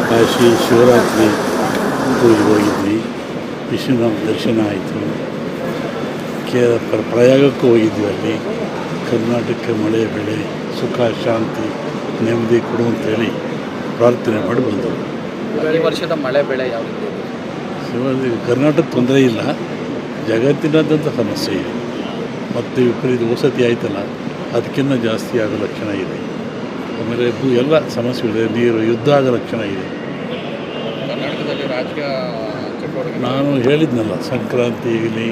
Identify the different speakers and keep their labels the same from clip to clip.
Speaker 1: ಕಾಶಿ ಶಿವರಾತ್ರಿ ಪೂಜೆಗೆ ಹೋಗಿದ್ವಿ. ವಿಶ್ವನಾಥ ದರ್ಶನ ಆಯಿತು. ಪ್ರಯಾಗಕ್ಕೂ ಹೋಗಿದ್ವಿ. ಅಲ್ಲಿ ಕರ್ನಾಟಕಕ್ಕೆ ಮಳೆ ಬೆಳೆ ಸುಖ ಶಾಂತಿ ನೆಮ್ಮದಿ ಕೊಡು ಅಂತೇಳಿ ಪ್ರಾರ್ಥನೆ ಮಾಡಿ ಬಂದವು.
Speaker 2: ಈ ವರ್ಷದ ಮಳೆ ಬೆಳೆ ಯಾವ ರೀತಿ?
Speaker 1: ಕರ್ನಾಟಕ ತೊಂದರೆ ಇಲ್ಲ, ಜಗತ್ತಿನಾದ್ಯಂತ ಸಮಸ್ಯೆ ಇದೆ. ಮತ್ತು ವಿಪರೀತ ವಸತಿ ಆಯ್ತಲ್ಲ, ಅದಕ್ಕಿಂತ ಜಾಸ್ತಿ ಆಗೋ ಲಕ್ಷಣ ಇದೆ. ಆಮೇಲೆ ಎಲ್ಲ ಸಮಸ್ಯೆಗಳಿದೆ. ನೀರು ಯುದ್ಧ ಆಗೋ ಲಕ್ಷಣ ಇದೆ.
Speaker 2: ಕರ್ನಾಟಕದಲ್ಲಿ ರಾಜಕೀಯ ಚಟುವಟಿಕೆ
Speaker 1: ನಾನು ಹೇಳಿದ್ನಲ್ಲ, ಸಂಕ್ರಾಂತಿ ಆಗಲಿ,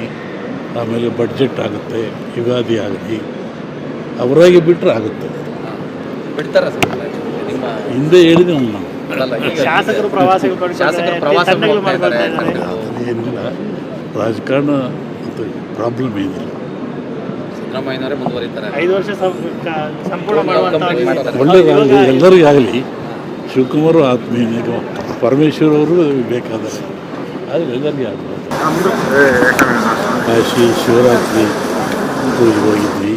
Speaker 1: ಆಮೇಲೆ ಬಡ್ಜೆಟ್ ಆಗುತ್ತೆ, ಯುಗಾದಿ ಆಗಲಿ, ಅವರಾಗಿ ಬಿಟ್ಟರೆ ಆಗುತ್ತೆ.
Speaker 2: ಬಿಡ್ತಾರ ನಿಮ್ಮ
Speaker 1: ಹಿಂದೆ ಹೇಳಿದ್ದೆ ನಾವು.
Speaker 2: ಶಾಸಕರು ಪ್ರವಾಸ ಮಾಡ್ತಾ ಇದ್ದಾರೆ.
Speaker 1: ಏನಿಲ್ಲ, ರಾಜಕಾರಣ ಮತ್ತು ಪ್ರಾಬ್ಲಮ್ ಏನಿಲ್ಲ.
Speaker 2: ಸಿದ್ದರಾಮಯ್ಯನವರೇ ಮುಂದುವರಿತಾರೆ.
Speaker 3: 5 ವರ್ಷ ಸಂಪೂರ್ಣ
Speaker 1: ಒಳ್ಳೆಯದಾಗಲಿ, ಎಲ್ಲರಿಗೂ ಆಗಲಿ. ಶಿವಕುಮಾರ್ ಆತ್ಮೀಯ, ಪರಮೇಶ್ವರ್ ಅವರು ಬೇಕಾದರೆ ಆದರೆ ಎಲ್ಲರಿಗೂ ಆಗಬೇಕು. ಕಾಶಿ ಶಿವರಾತ್ರಿ ಪೂಜೆಗೆ ಹೋಗಿದ್ವಿ.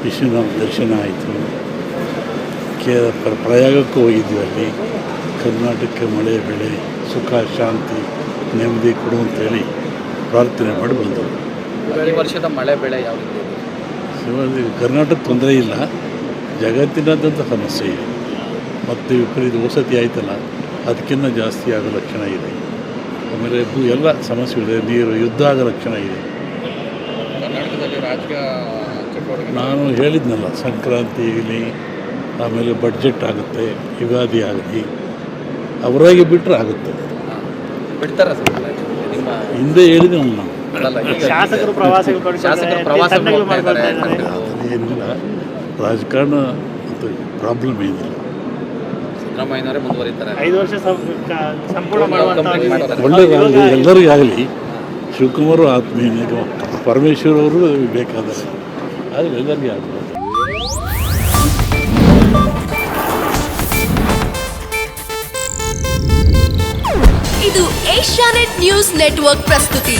Speaker 1: ವಿಶ್ವನಾಥ ದರ್ಶನ ಆಯಿತು. ಪ್ರಯಾಗಕ್ಕೂ ಹೋಗಿದ್ವಿ. ಅಲ್ಲಿ ಕರ್ನಾಟಕಕ್ಕೆ ಮಳೆ ಬೆಳೆ ಸುಖ ಶಾಂತಿ ನೆಮ್ಮದಿ ಕೊಡು ಅಂತೇಳಿ ಪ್ರಾರ್ಥನೆ ಮಾಡಿ ಬಂದವು.
Speaker 2: ಈ ವರ್ಷದ ಮಳೆ ಬೆಳೆ ಯಾವ ರೀತಿ?
Speaker 1: ಕರ್ನಾಟಕ ತೊಂದರೆ ಇಲ್ಲ, ಜಗತ್ತಿನಾದ್ಯಂತ ಸಮಸ್ಯೆ ಇದೆ. ಮತ್ತು ವಿಪರೀತ ವಸತಿ ಆಯ್ತಲ್ಲ, ಅದಕ್ಕಿಂತ ಜಾಸ್ತಿ ಆಗೋ ಲಕ್ಷಣ ಇದೆ. ಆಮೇಲೆ ಎಲ್ಲ ಸಮಸ್ಯೆಗಳಿದೆ. ನೀರು ಯುದ್ಧ ಆಗೋ ಲಕ್ಷಣ ಇದೆ.
Speaker 2: ಕರ್ನಾಟಕದಲ್ಲಿ ರಾಜಕೀಯ ಚಟುವಟಿಕೆ
Speaker 1: ನಾನು ಹೇಳಿದ್ನಲ್ಲ, ಸಂಕ್ರಾಂತಿ ಆಗಲಿ, ಆಮೇಲೆ ಬಡ್ಜೆಟ್ ಆಗುತ್ತೆ, ಯುಗಾದಿ ಆಗಲಿ, ಅವರಾಗಿ ಬಿಟ್ಟರೆ ಆಗುತ್ತೆ.
Speaker 2: ಬಿಡ್ತಾರ ನಿಮ್ಮ
Speaker 1: ಹಿಂದೆ ಹೇಳಿದ್ದೆ ನಾವು.
Speaker 3: ಶಾಸಕರು
Speaker 2: ಪ್ರವಾಸ ಮಾಡ್ತಾ ಇದ್ದಾರೆ.
Speaker 1: ಏನಿಲ್ಲ, ರಾಜಕಾರಣ ಮತ್ತು ಪ್ರಾಬ್ಲಮ್ ಏನಿಲ್ಲ.
Speaker 2: ಸಿದ್ದರಾಮಯ್ಯನವರೇ ಮುಂದುವರಿತಾರೆ.
Speaker 3: 5 ವರ್ಷ ಸಂಪೂರ್ಣ
Speaker 1: ಒಳ್ಳೆಯದಾಗಲಿ, ಎಲ್ಲರಿಗೂ ಆಗಲಿ. ಶಿವಕುಮಾರ್ ಆತ್ಮೀಯ, ಪರಮೇಶ್ವರ್ ಅವರು ಬೇಕಾದರೆ ಆದರೆ ಎಲ್ಲರಿಗೂ ಆಗಬೇಕು.
Speaker 4: ಇದು ಏಷ್ಯಾನೆಟ್ ನ್ಯೂಸ್ ನೆಟ್ವರ್ಕ್ ಪ್ರಸ್ತುತಿ.